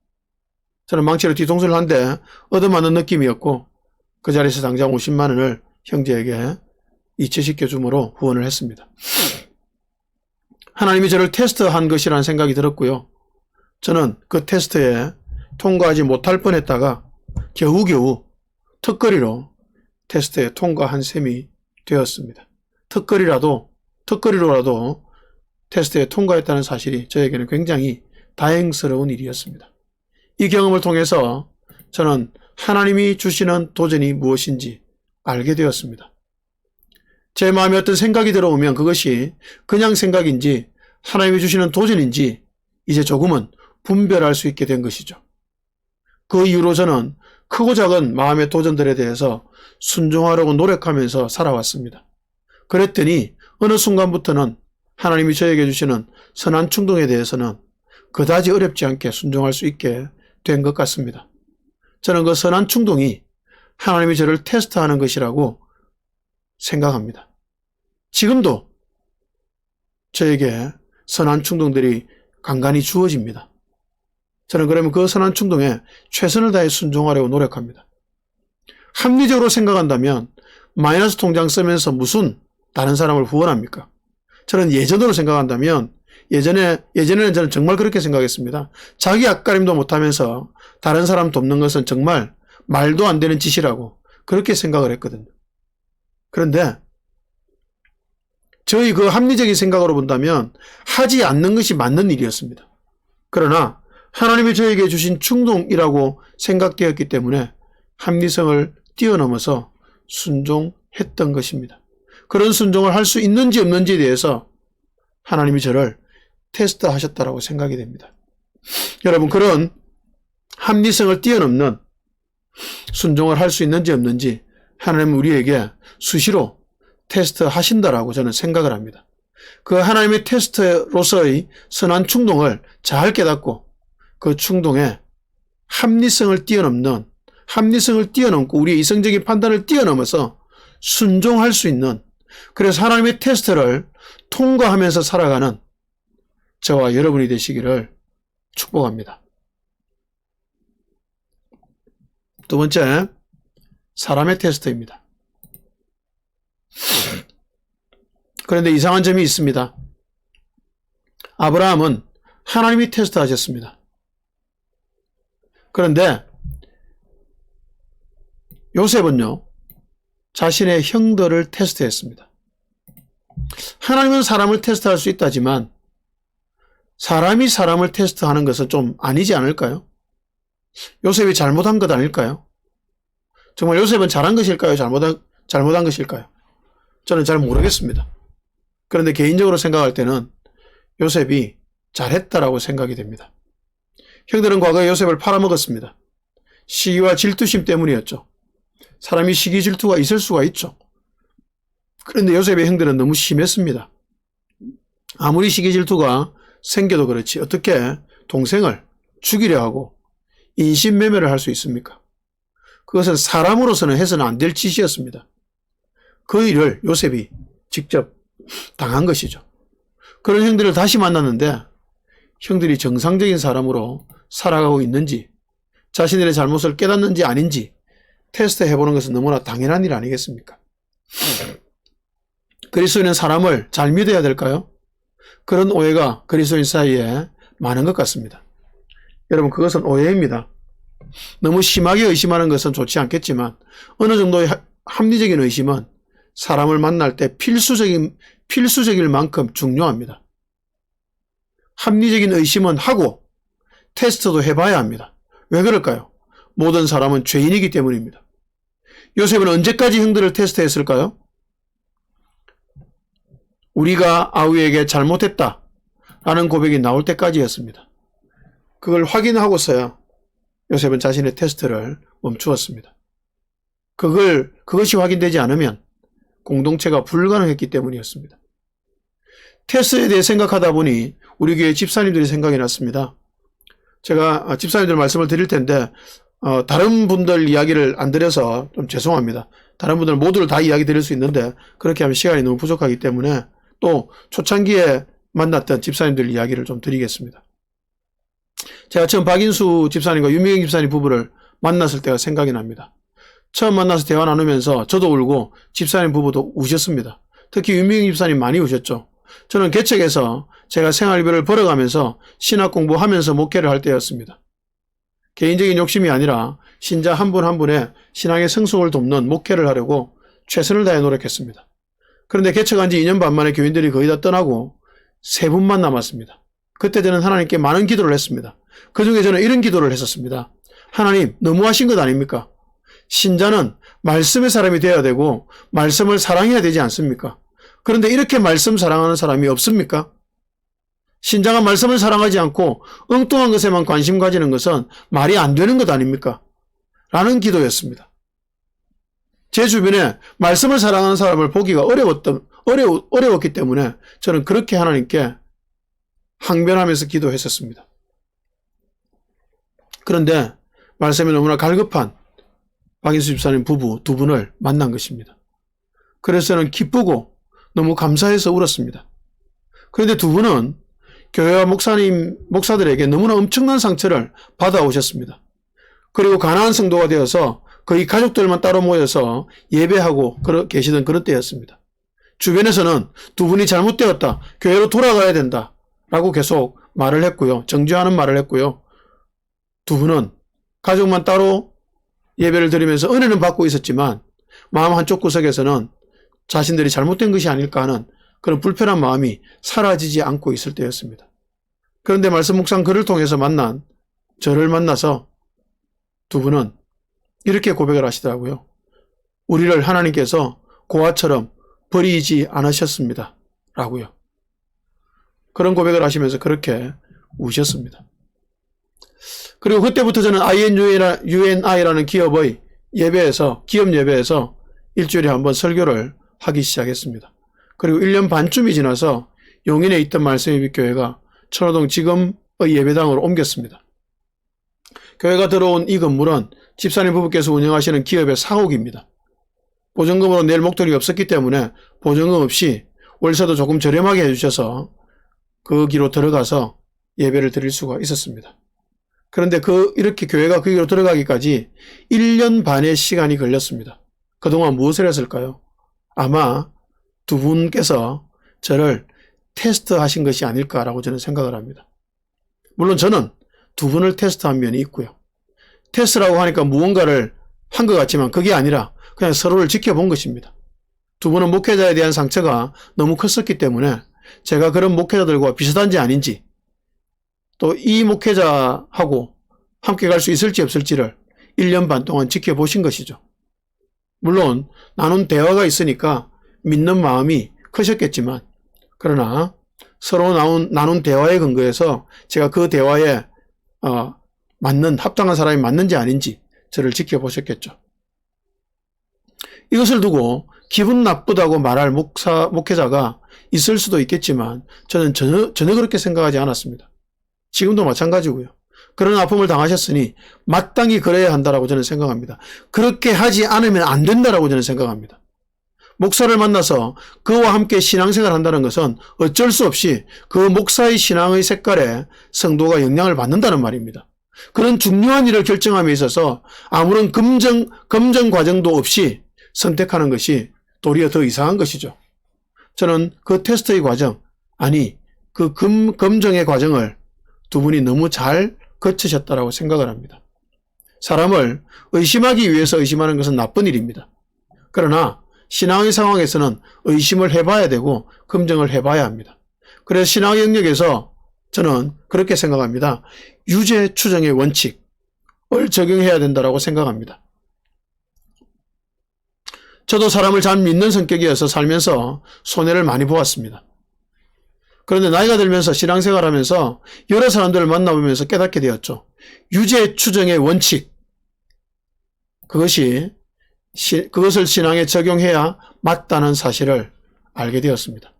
저는 망치로 뒤통수를 한 대 얻어맞는 느낌이었고 그 자리에서 당장 50만 원을 형제에게 이체시켜 주므로 후원을 했습니다. 하나님이 저를 테스트한 것이라는 생각이 들었고요. 저는 그 테스트에 통과하지 못할 뻔했다가 겨우겨우 턱걸이로 테스트에 통과한 셈이 되었습니다. 턱걸이로라도 테스트에 통과했다는 사실이 저에게는 굉장히 다행스러운 일이었습니다. 이 경험을 통해서 저는 하나님이 주시는 도전이 무엇인지 알게 되었습니다. 제 마음에 어떤 생각이 들어오면 그것이 그냥 생각인지 하나님이 주시는 도전인지 이제 조금은 분별할 수 있게 된 것이죠. 그 이후로 저는 크고 작은 마음의 도전들에 대해서 순종하려고 노력하면서 살아왔습니다. 그랬더니 어느 순간부터는 하나님이 저에게 주시는 선한 충동에 대해서는 그다지 어렵지 않게 순종할 수 있게 된 것 같습니다. 저는 그 선한 충동이 하나님이 저를 테스트하는 것이라고 생각합니다. 지금도 저에게 선한 충동들이 간간히 주어집니다. 저는 그러면 그 선한 충동에 최선을 다해 순종하려고 노력합니다. 합리적으로 생각한다면 마이너스 통장 쓰면서 무슨 다른 사람을 후원합니까? 저는 예전으로 생각한다면 예전에는 저는 정말 그렇게 생각했습니다. 자기 앞가림도 못하면서 다른 사람 돕는 것은 정말 말도 안 되는 짓이라고 그렇게 생각을 했거든요. 그런데 저희 그 합리적인 생각으로 본다면 하지 않는 것이 맞는 일이었습니다. 그러나 하나님이 저에게 주신 충동이라고 생각되었기 때문에 합리성을 뛰어넘어서 순종했던 것입니다. 그런 순종을 할 수 있는지 없는지에 대해서 하나님이 저를 테스트하셨다라고 생각이 됩니다. 여러분, 그런 합리성을 뛰어넘는 순종을 할 수 있는지 없는지 하나님은 우리에게 수시로 테스트 하신다라고 저는 생각을 합니다. 그 하나님의 테스트로서의 선한 충동을 잘 깨닫고 그 충동에 합리성을 뛰어넘고 우리의 이성적인 판단을 뛰어넘어서 순종할 수 있는, 그래서 하나님의 테스트를 통과하면서 살아가는 저와 여러분이 되시기를 축복합니다. 두 번째, 사람의 테스트입니다. 그런데 이상한 점이 있습니다. 아브라함은 하나님이 테스트하셨습니다. 그런데 요셉은요, 자신의 형들을 테스트했습니다. 하나님은 사람을 테스트할 수 있다지만 사람이 사람을 테스트하는 것은 좀 아니지 않을까요? 요셉이 잘못한 것 아닐까요? 정말 요셉은 잘한 것일까요? 잘못한 것일까요? 저는 잘 모르겠습니다. 그런데 개인적으로 생각할 때는 요셉이 잘했다라고 생각이 됩니다. 형들은 과거에 요셉을 팔아먹었습니다. 시기와 질투심 때문이었죠. 사람이 시기 질투가 있을 수가 있죠. 그런데 요셉의 형들은 너무 심했습니다. 아무리 시기 질투가 생겨도 그렇지 어떻게 동생을 죽이려 하고 인신매매를 할 수 있습니까? 그것은 사람으로서는 해서는 안 될 짓이었습니다. 그 일을 요셉이 직접 당한 것이죠. 그런 형들을 다시 만났는데 형들이 정상적인 사람으로 살아가고 있는지, 자신들의 잘못을 깨닫는지 아닌지 테스트 해보는 것은 너무나 당연한 일 아니겠습니까? 그리스도인은 사람을 잘 믿어야 될까요? 그런 오해가 그리스도인 사이에 많은 것 같습니다. 여러분, 그것은 오해입니다. 너무 심하게 의심하는 것은 좋지 않겠지만 어느 정도의 합리적인 의심은 사람을 만날 때 필수적일 만큼 중요합니다. 합리적인 의심은 하고 테스트도 해봐야 합니다. 왜 그럴까요? 모든 사람은 죄인이기 때문입니다. 요셉은 언제까지 형들을 테스트했을까요? 우리가 아우에게 잘못했다 라는 고백이 나올 때까지였습니다. 그걸 확인하고서야 요셉은 자신의 테스트를 멈추었습니다. 그것이 확인되지 않으면 공동체가 불가능했기 때문이었습니다. 테스트에 대해 생각하다 보니 우리 교회 집사님들이 생각이 났습니다. 제가 집사님들 말씀을 드릴 텐데 다른 분들 이야기를 안 드려서 좀 죄송합니다. 다른 분들 모두를 다 이야기 드릴 수 있는데 그렇게 하면 시간이 너무 부족하기 때문에 또 초창기에 만났던 집사님들 이야기를 좀 드리겠습니다. 제가 처음 박인수 집사님과 유미경 집사님 부부를 만났을 때가 생각이 납니다. 처음 만나서 대화 나누면서 저도 울고 집사님 부부도 우셨습니다. 특히 유미경 집사님 많이 우셨죠. 저는 개척에서 제가 생활비를 벌어가면서 신학 공부하면서 목회를 할 때였습니다. 개인적인 욕심이 아니라 신자 한 분 한 분의 신앙의 성숙을 돕는 목회를 하려고 최선을 다해 노력했습니다. 그런데 개척한 지 2년 반 만에 교인들이 거의 다 떠나고 3분만 남았습니다. 그때 저는 하나님께 많은 기도를 했습니다. 그 중에 저는 이런 기도를 했었습니다. 하나님, 너무하신 것 아닙니까? 신자는 말씀의 사람이 되어야 되고 말씀을 사랑해야 되지 않습니까? 그런데 이렇게 말씀 사랑하는 사람이 없습니까? 신자가 말씀을 사랑하지 않고 엉뚱한 것에만 관심 가지는 것은 말이 안 되는 것 아닙니까? 라는 기도였습니다. 제 주변에 말씀을 사랑하는 사람을 보기가 어려웠기 때문에 저는 그렇게 하나님께 항변하면서 기도했었습니다. 그런데 말씀이 너무나 갈급한 박인수 집사님 부부 두 분을 만난 것입니다. 그래서 저는 기쁘고 너무 감사해서 울었습니다. 그런데 두 분은 교회와 목사들에게 너무나 엄청난 상처를 받아오셨습니다. 그리고 가난한 성도가 되어서 거의 가족들만 따로 모여서 예배하고 계시던 그런 때였습니다. 주변에서는 두 분이 잘못되었다, 교회로 돌아가야 된다 라고 계속 말을 했고요. 정죄하는 말을 했고요. 두 분은 가족만 따로 예배를 드리면서 은혜는 받고 있었지만 마음 한쪽 구석에서는 자신들이 잘못된 것이 아닐까 하는 그런 불편한 마음이 사라지지 않고 있을 때였습니다. 그런데 말씀 묵상 글을 통해서 저를 만나서 두 분은 이렇게 고백을 하시더라고요. 우리를 하나님께서 고아처럼 버리지 않으셨습니다. 라고요. 그런 고백을 하시면서 그렇게 우셨습니다. 그리고 그때부터 저는 INUNI라는 기업 예배에서 일주일에 한 번 설교를 하기 시작했습니다. 그리고 1년 반쯤이 지나서 용인에 있던 말씀예비교회가 천호동 지금의 예배당으로 옮겼습니다. 교회가 들어온 이 건물은 집사님 부부께서 운영하시는 기업의 사옥입니다. 보증금으로 낼 목돈이 없었기 때문에 보증금 없이 월세도 조금 저렴하게 해주셔서 그 기로 들어가서 예배를 드릴 수가 있었습니다. 그런데 이렇게 교회가 그 기로 들어가기까지 1년 반의 시간이 걸렸습니다. 그동안 무엇을 했을까요? 아마 두 분께서 저를 테스트하신 것이 아닐까라고 저는 생각을 합니다. 물론 저는 두 분을 테스트한 면이 있고요. 테스트라고 하니까 무언가를 한 것 같지만 그게 아니라 그냥 서로를 지켜본 것입니다. 두 분은 목회자에 대한 상처가 너무 컸었기 때문에 제가 그런 목회자들과 비슷한지 아닌지, 또 이 목회자하고 함께 갈 수 있을지 없을지를 1년 반 동안 지켜보신 것이죠. 물론 나눈 대화가 있으니까 믿는 마음이 크셨겠지만, 그러나 서로 나눈 대화에 근거해서 제가 그 대화에 맞는 합당한 사람이 맞는지 아닌지 저를 지켜보셨겠죠. 이것을 두고 기분 나쁘다고 말할 목회자가 있을 수도 있겠지만 저는 전혀 그렇게 생각하지 않았습니다. 지금도 마찬가지고요. 그런 아픔을 당하셨으니 마땅히 그래야 한다라고 저는 생각합니다. 그렇게 하지 않으면 안 된다라고 저는 생각합니다. 목사를 만나서 그와 함께 신앙생활을 한다는 것은 어쩔 수 없이 그 목사의 신앙의 색깔에 성도가 영향을 받는다는 말입니다. 그런 중요한 일을 결정함에 있어서 아무런 검증 과정도 없이 선택하는 것이 도리어 더 이상한 것이죠. 저는 그 테스트의 과정, 아니 그 검증의 과정을 두 분이 너무 잘 거치셨다라고 생각을 합니다. 사람을 의심하기 위해서 의심하는 것은 나쁜 일입니다. 그러나 신앙의 상황에서는 의심을 해봐야 되고 검증을 해봐야 합니다. 그래서 신앙의 영역에서 저는 그렇게 생각합니다. 유죄 추정의 원칙을 적용해야 된다고 생각합니다. 저도 사람을 잘 믿는 성격이어서 살면서 손해를 많이 보았습니다. 그런데 나이가 들면서 신앙생활하면서 여러 사람들을 만나보면서 깨닫게 되었죠. 유죄 추정의 원칙, 그것을 신앙에 적용해야 맞다는 사실을 알게 되었습니다.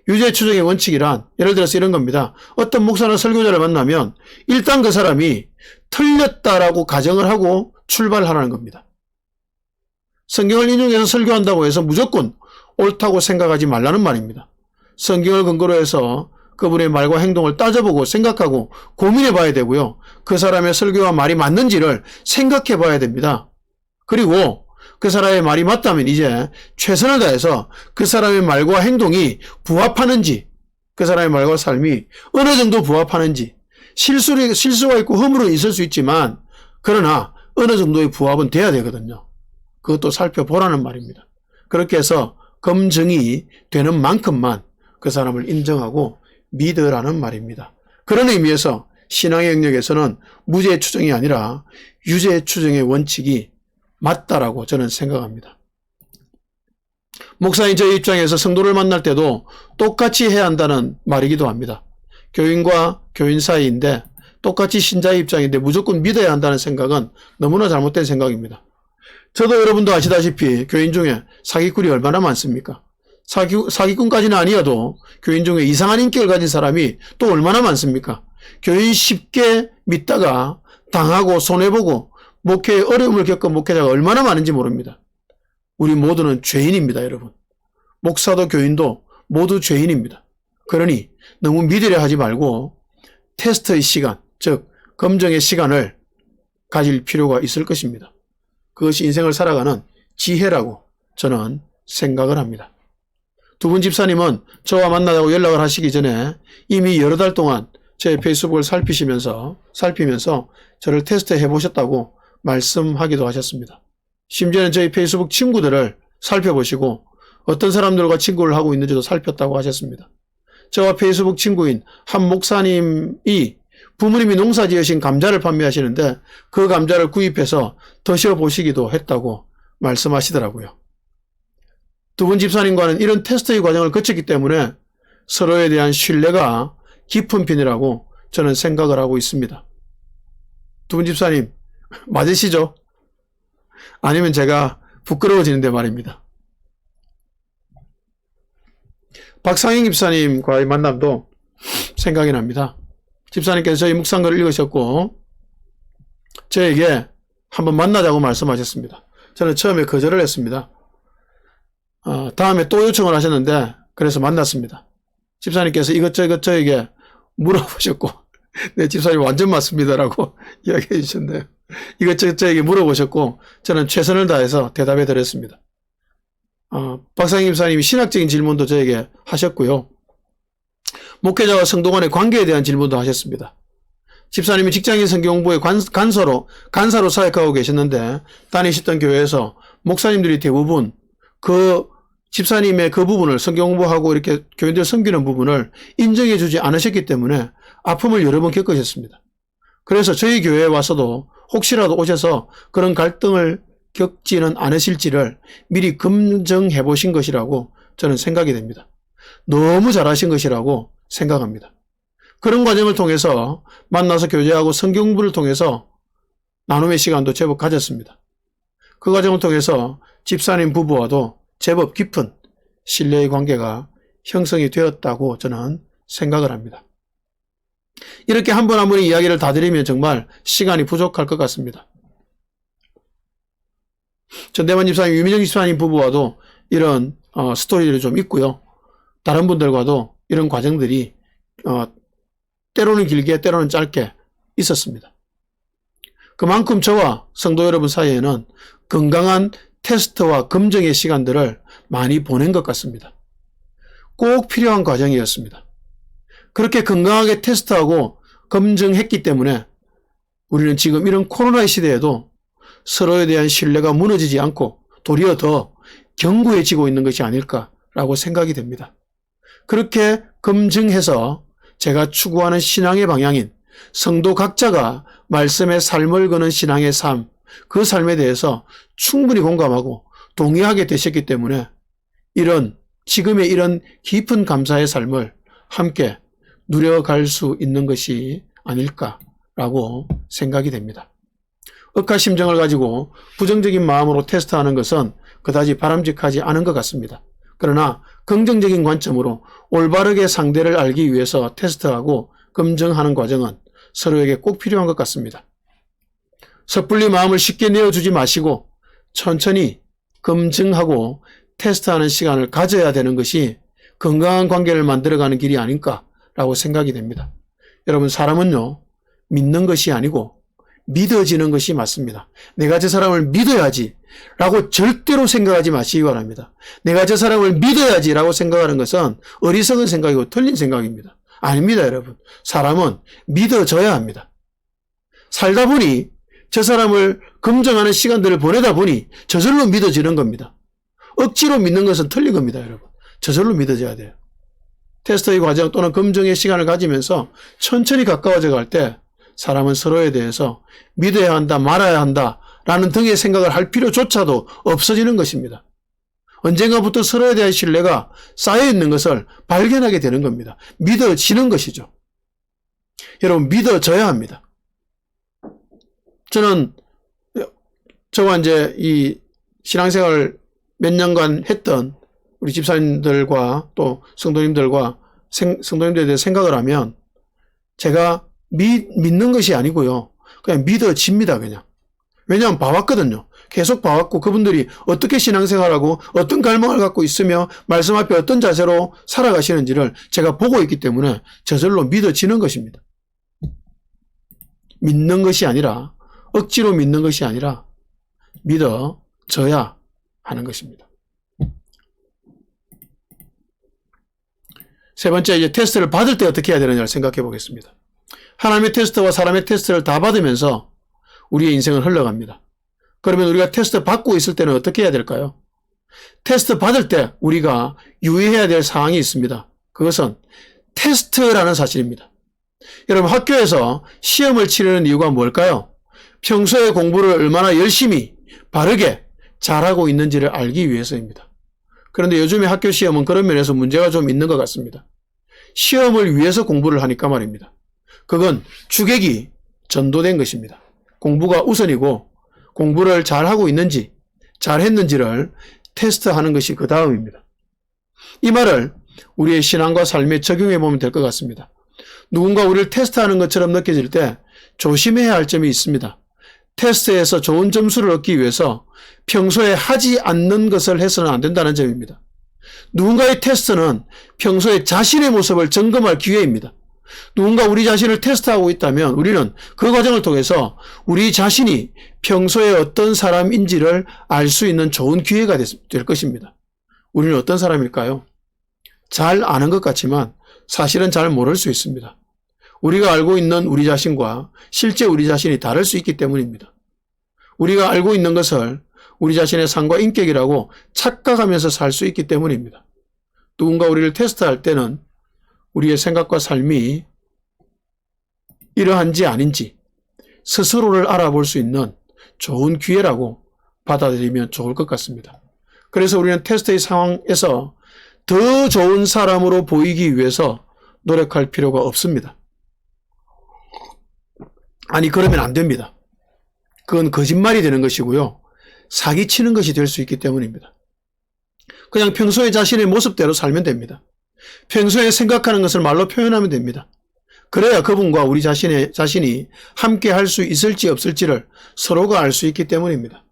유죄 추정의 원칙이란 예를 들어서 이런 겁니다. 어떤 목사나 설교자를 만나면 일단 그 사람이 틀렸다라고 가정을 하고 출발하라는 겁니다. 성경을 인용해서 설교한다고 해서 무조건 옳다고 생각하지 말라는 말입니다. 성경을 근거로 해서 그분의 말과 행동을 따져보고 생각하고 고민해 봐야 되고요. 그 사람의 설교와 말이 맞는지를 생각해 봐야 됩니다. 그리고 그 사람의 말이 맞다면 이제 최선을 다해서 그 사람의 말과 행동이 부합하는지, 그 사람의 말과 삶이 어느 정도 부합하는지, 실수가 있고 허물은 있을 수 있지만 그러나 어느 정도의 부합은 돼야 되거든요. 그것도 살펴보라는 말입니다. 그렇게 해서 검증이 되는 만큼만 그 사람을 인정하고 믿으라는 말입니다. 그런 의미에서 신앙의 영역에서는 무죄 추정이 아니라 유죄 추정의 원칙이 맞다라고 저는 생각합니다. 목사인 저의 입장에서 성도를 만날 때도 똑같이 해야 한다는 말이기도 합니다. 교인과 교인 사이인데 똑같이 신자의 입장인데 무조건 믿어야 한다는 생각은 너무나 잘못된 생각입니다. 저도 여러분도 아시다시피 교인 중에 사기꾼이 얼마나 많습니까? 사기꾼까지는 아니어도 교인 중에 이상한 인격을 가진 사람이 또 얼마나 많습니까? 교인 쉽게 믿다가 당하고 손해보고 목회에 어려움을 겪은 목회자가 얼마나 많은지 모릅니다. 우리 모두는 죄인입니다, 여러분. 목사도 교인도 모두 죄인입니다. 그러니 너무 믿으려 하지 말고 테스트의 시간, 즉 검증의 시간을 가질 필요가 있을 것입니다. 그것이 인생을 살아가는 지혜라고 저는 생각을 합니다. 두 분 집사님은 저와 만나자고 연락을 하시기 전에 이미 여러 달 동안 제 페이스북을 살피면서 저를 테스트해 보셨다고 말씀하기도 하셨습니다. 심지어는 저희 페이스북 친구들을 살펴보시고 어떤 사람들과 친구를 하고 있는지도 살폈다고 하셨습니다. 저와 페이스북 친구인 한 목사님이 부모님이 농사 지으신 감자를 판매하시는데 그 감자를 구입해서 드셔보시기도 했다고 말씀하시더라고요. 두 분 집사님과는 이런 테스트의 과정을 거쳤기 때문에 서로에 대한 신뢰가 깊은 편이라고 저는 생각을 하고 있습니다. 두 분 집사님 맞으시죠? 아니면 제가 부끄러워지는데 말입니다. 박상인 집사님과의 만남도 생각이 납니다. 집사님께서 저희 묵상글을 읽으셨고 저에게 한번 만나자고 말씀하셨습니다. 저는 처음에 거절을 했습니다. 다음에 또 요청을 하셨는데 그래서 만났습니다. 집사님께서 이것저것 저에게 물어보셨고 네, 집사님 완전 맞습니다라고 이야기해 주셨네요. 이것저것 저에게 물어보셨고 저는 최선을 다해서 대답해 드렸습니다. 박상희 집사님이 신학적인 질문도 저에게 하셨고요. 목회자와 성도 간의 관계에 대한 질문도 하셨습니다. 집사님이 직장인 성경 공부의 간사로 사역하고 계셨는데 다니셨던 교회에서 목사님들이 대부분 그 집사님의 그 부분을 성경 공부하고 이렇게 교인들 섬기는 부분을 인정해 주지 않으셨기 때문에 아픔을 여러 번 겪으셨습니다. 그래서 저희 교회에 와서도 혹시라도 오셔서 그런 갈등을 겪지는 않으실지를 미리 검증해 보신 것이라고 저는 생각이 됩니다. 너무 잘하신 것이라고 생각합니다. 그런 과정을 통해서 만나서 교제하고 성경 공부를 통해서 나눔의 시간도 제법 가졌습니다. 그 과정을 통해서 집사님 부부와도 제법 깊은 신뢰의 관계가 형성이 되었다고 저는 생각을 합니다. 이렇게 한 번 한 번의 이야기를 다 드리면 정말 시간이 부족할 것 같습니다. 전대만 집사님, 유민정 집사님 부부와도 이런 스토리들이 좀 있고요. 다른 분들과도 이런 과정들이 때로는 길게 때로는 짧게 있었습니다. 그만큼 저와 성도 여러분 사이에는 건강한 테스트와 검증의 시간들을 많이 보낸 것 같습니다. 꼭 필요한 과정이었습니다. 그렇게 건강하게 테스트하고 검증했기 때문에 우리는 지금 이런 코로나의 시대에도 서로에 대한 신뢰가 무너지지 않고 도리어 더 견고해지고 있는 것이 아닐까라고 생각이 됩니다. 그렇게 검증해서 제가 추구하는 신앙의 방향인 성도 각자가 말씀의 삶을 거는 신앙의 삶, 그 삶에 대해서 충분히 공감하고 동의하게 되셨기 때문에 지금의 이런 깊은 감사의 삶을 함께 누려갈 수 있는 것이 아닐까라고 생각이 됩니다. 억하심정을 가지고 부정적인 마음으로 테스트하는 것은 그다지 바람직하지 않은 것 같습니다. 그러나 긍정적인 관점으로 올바르게 상대를 알기 위해서 테스트하고 검증하는 과정은 서로에게 꼭 필요한 것 같습니다. 섣불리 마음을 쉽게 내어주지 마시고 천천히 검증하고 테스트하는 시간을 가져야 되는 것이 건강한 관계를 만들어가는 길이 아닐까라고 생각이 됩니다. 여러분, 사람은요, 믿는 것이 아니고 믿어지는 것이 맞습니다. 내가 저 사람을 믿어야지 라고 절대로 생각하지 마시기 바랍니다. 내가 저 사람을 믿어야지 라고 생각하는 것은 어리석은 생각이고 틀린 생각입니다. 아닙니다, 여러분. 사람은 믿어져야 합니다. 살다 보니 저 사람을 검증하는 시간들을 보내다 보니 저절로 믿어지는 겁니다. 억지로 믿는 것은 틀린 겁니다, 여러분. 저절로 믿어져야 돼요. 테스트의 과정 또는 검증의 시간을 가지면서 천천히 가까워져 갈 때 사람은 서로에 대해서 믿어야 한다, 말아야 한다 라는 등의 생각을 할 필요조차도 없어지는 것입니다. 언젠가부터 서로에 대한 신뢰가 쌓여있는 것을 발견하게 되는 겁니다. 믿어지는 것이죠. 여러분, 믿어져야 합니다. 저는 저와 이제 이 신앙생활 몇 년간 했던 우리 집사님들과 또 성도님들에 대해 생각을 하면 제가 믿는 것이 아니고요. 그냥 믿어집니다, 그냥. 왜냐하면 봐왔거든요. 계속 봐왔고 그분들이 어떻게 신앙생활하고 어떤 갈망을 갖고 있으며 말씀 앞에 어떤 자세로 살아가시는지를 제가 보고 있기 때문에 저절로 믿어지는 것입니다. 믿는 것이 아니라 억지로 믿는 것이 아니라 믿어져야 하는 것입니다. 세 번째, 이제 테스트를 받을 때 어떻게 해야 되느냐를 생각해 보겠습니다. 하나님의 테스트와 사람의 테스트를 다 받으면서 우리의 인생은 흘러갑니다. 그러면 우리가 테스트 받고 있을 때는 어떻게 해야 될까요? 테스트 받을 때 우리가 유의해야 될 사항이 있습니다. 그것은 테스트라는 사실입니다. 여러분, 학교에서 시험을 치르는 이유가 뭘까요? 평소에 공부를 얼마나 열심히 바르게 잘하고 있는지를 알기 위해서입니다. 그런데 요즘에 학교 시험은 그런 면에서 문제가 좀 있는 것 같습니다. 시험을 위해서 공부를 하니까 말입니다. 그건 주객이 전도된 것입니다. 공부가 우선이고 공부를 잘하고 있는지 잘했는지를 테스트하는 것이 그 다음입니다. 이 말을 우리의 신앙과 삶에 적용해 보면 될 것 같습니다. 누군가 우리를 테스트하는 것처럼 느껴질 때 조심해야 할 점이 있습니다. 테스트에서 좋은 점수를 얻기 위해서 평소에 하지 않는 것을 해서는 안 된다는 점입니다. 누군가의 테스트는 평소에 자신의 모습을 점검할 기회입니다. 누군가 우리 자신을 테스트하고 있다면 우리는 그 과정을 통해서 우리 자신이 평소에 어떤 사람인지를 알 수 있는 좋은 기회가 될 것입니다. 우리는 어떤 사람일까요? 잘 아는 것 같지만 사실은 잘 모를 수 있습니다. 우리가 알고 있는 우리 자신과 실제 우리 자신이 다를 수 있기 때문입니다. 우리가 알고 있는 것을 우리 자신의 삶과 인격이라고 착각하면서 살 수 있기 때문입니다. 누군가 우리를 테스트할 때는 우리의 생각과 삶이 이러한지 아닌지 스스로를 알아볼 수 있는 좋은 기회라고 받아들이면 좋을 것 같습니다. 그래서 우리는 테스트의 상황에서 더 좋은 사람으로 보이기 위해서 노력할 필요가 없습니다. 아니, 그러면 안 됩니다. 그건 거짓말이 되는 것이고요. 사기치는 것이 될 수 있기 때문입니다. 그냥 평소에 자신의 모습대로 살면 됩니다. 평소에 생각하는 것을 말로 표현하면 됩니다. 그래야 그분과 우리 자신이 함께 할 수 있을지 없을지를 서로가 알 수 있기 때문입니다.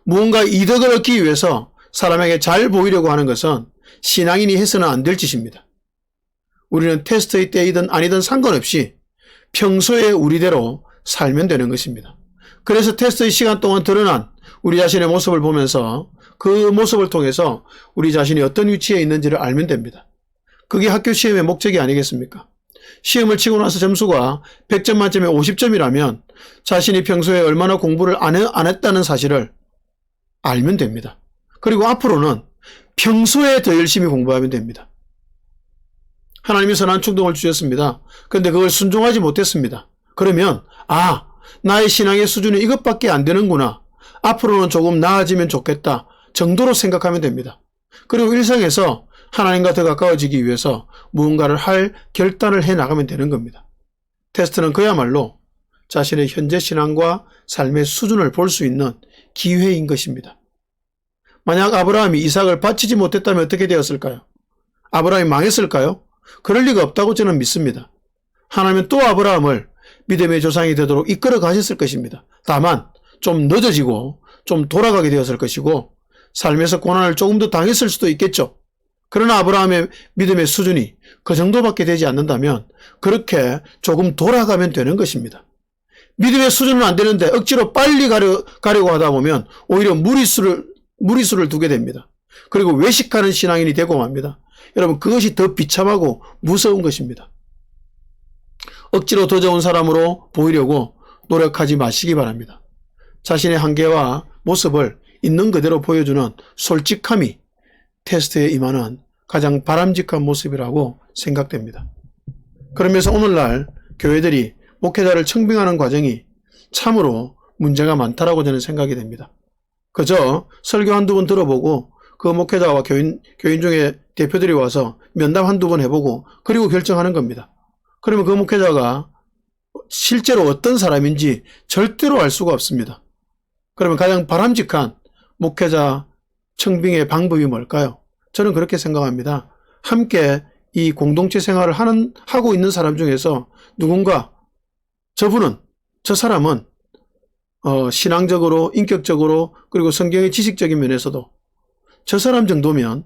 무언가 이득을 얻기 위해서 사람에게 잘 보이려고 하는 것은 신앙인이 해서는 안 될 짓입니다. 우리는 테스트의 때이든 아니든 상관없이 평소에 우리대로 살면 되는 것입니다. 그래서 테스트의 시간 동안 드러난 우리 자신의 모습을 보면서 그 모습을 통해서 우리 자신이 어떤 위치에 있는지를 알면 됩니다. 그게 학교 시험의 목적이 아니겠습니까? 시험을 치고 나서 점수가 100점 만점에 50점이라면 자신이 평소에 얼마나 공부를 안 했다는 사실을 알면 됩니다. 그리고 앞으로는 평소에 더 열심히 공부하면 됩니다. 하나님이 선한 충동을 주셨습니다. 그런데 그걸 순종하지 못했습니다. 그러면 나의 신앙의 수준이 이것밖에 안 되는구나. 앞으로는 조금 나아지면 좋겠다 정도로 생각하면 됩니다. 그리고 일상에서 하나님과 더 가까워지기 위해서 무언가를 할 결단을 해나가면 되는 겁니다. 테스트는 그야말로 자신의 현재 신앙과 삶의 수준을 볼 수 있는 기회인 것입니다. 만약 아브라함이 이삭을 바치지 못했다면 어떻게 되었을까요? 아브라함이 망했을까요? 그럴 리가 없다고 저는 믿습니다. 하나님은 또 아브라함을 믿음의 조상이 되도록 이끌어 가셨을 것입니다. 다만 좀 늦어지고 좀 돌아가게 되었을 것이고 삶에서 고난을 조금 더 당했을 수도 있겠죠. 그러나 아브라함의 믿음의 수준이 그 정도밖에 되지 않는다면 그렇게 조금 돌아가면 되는 것입니다. 믿음의 수준은 안 되는데 억지로 빨리 가려고 하다 보면 오히려 무리수를 두게 됩니다. 그리고 외식하는 신앙인이 되고 맙니다. 여러분, 그것이 더 비참하고 무서운 것입니다. 억지로 더 좋은 사람으로 보이려고 노력하지 마시기 바랍니다. 자신의 한계와 모습을 있는 그대로 보여주는 솔직함이 테스트에 임하는 가장 바람직한 모습이라고 생각됩니다. 그러면서 오늘날 교회들이 목회자를 청빙하는 과정이 참으로 문제가 많다라고 저는 생각이 됩니다. 그저 설교 한두 번 들어보고 그 목회자와 교인 중에 대표들이 와서 면담 한두 번 해보고 그리고 결정하는 겁니다. 그러면 그 목회자가 실제로 어떤 사람인지 절대로 알 수가 없습니다. 그러면 가장 바람직한 목회자 청빙의 방법이 뭘까요? 저는 그렇게 생각합니다. 함께 이 공동체 생활을 하고 있는 사람 중에서 누군가 저 사람은 신앙적으로, 인격적으로, 그리고 성경의 지식적인 면에서도 저 사람 정도면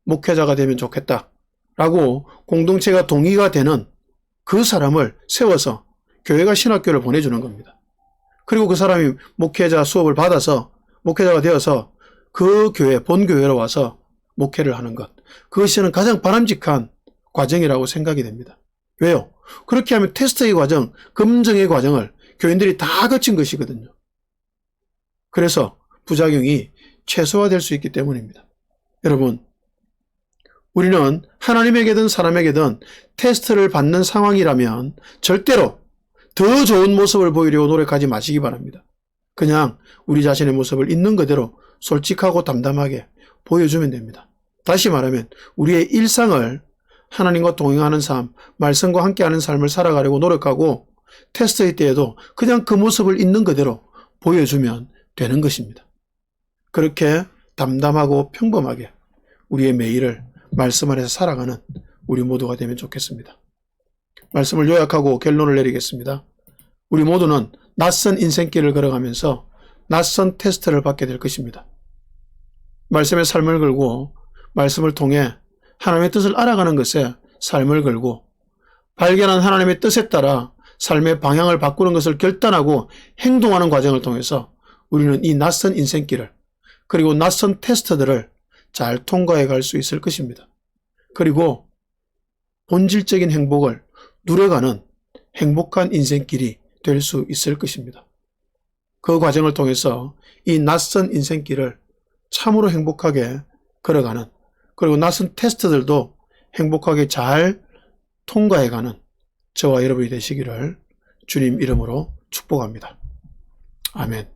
목회자가 되면 좋겠다라고 공동체가 동의가 되는 그 사람을 세워서 교회가 신학교를 보내주는 겁니다. 그리고 그 사람이 목회자 수업을 받아서 목회자가 되어서 그 교회, 본교회로 와서 목회를 하는 것. 그것이 저는 가장 바람직한 과정이라고 생각이 됩니다. 왜요? 그렇게 하면 테스트의 과정, 검증의 과정을 교인들이 다 거친 것이거든요. 그래서 부작용이 최소화될 수 있기 때문입니다. 여러분, 우리는 하나님에게든 사람에게든 테스트를 받는 상황이라면 절대로 더 좋은 모습을 보이려고 노력하지 마시기 바랍니다. 그냥 우리 자신의 모습을 있는 그대로 솔직하고 담담하게 보여주면 됩니다. 다시 말하면 우리의 일상을 하나님과 동행하는 삶, 말씀과 함께하는 삶을 살아가려고 노력하고 테스트의 때에도 그냥 그 모습을 있는 그대로 보여주면 되는 것입니다. 그렇게 담담하고 평범하게 우리의 매일을 말씀 안에서 살아가는 우리 모두가 되면 좋겠습니다. 말씀을 요약하고 결론을 내리겠습니다. 우리 모두는 낯선 인생길을 걸어가면서 낯선 테스트를 받게 될 것입니다. 말씀의 삶을 걸고 말씀을 통해 하나님의 뜻을 알아가는 것에 삶을 걸고 발견한 하나님의 뜻에 따라 삶의 방향을 바꾸는 것을 결단하고 행동하는 과정을 통해서 우리는 이 낯선 인생길을 그리고 낯선 테스트들을 잘 통과해 갈 수 있을 것입니다. 그리고 본질적인 행복을 누려가는 행복한 인생길이 될 수 있을 것입니다. 그 과정을 통해서 이 낯선 인생길을 참으로 행복하게 걸어가는 그리고 낯선 테스트들도 행복하게 잘 통과해가는 저와 여러분이 되시기를 주님 이름으로 축복합니다. 아멘.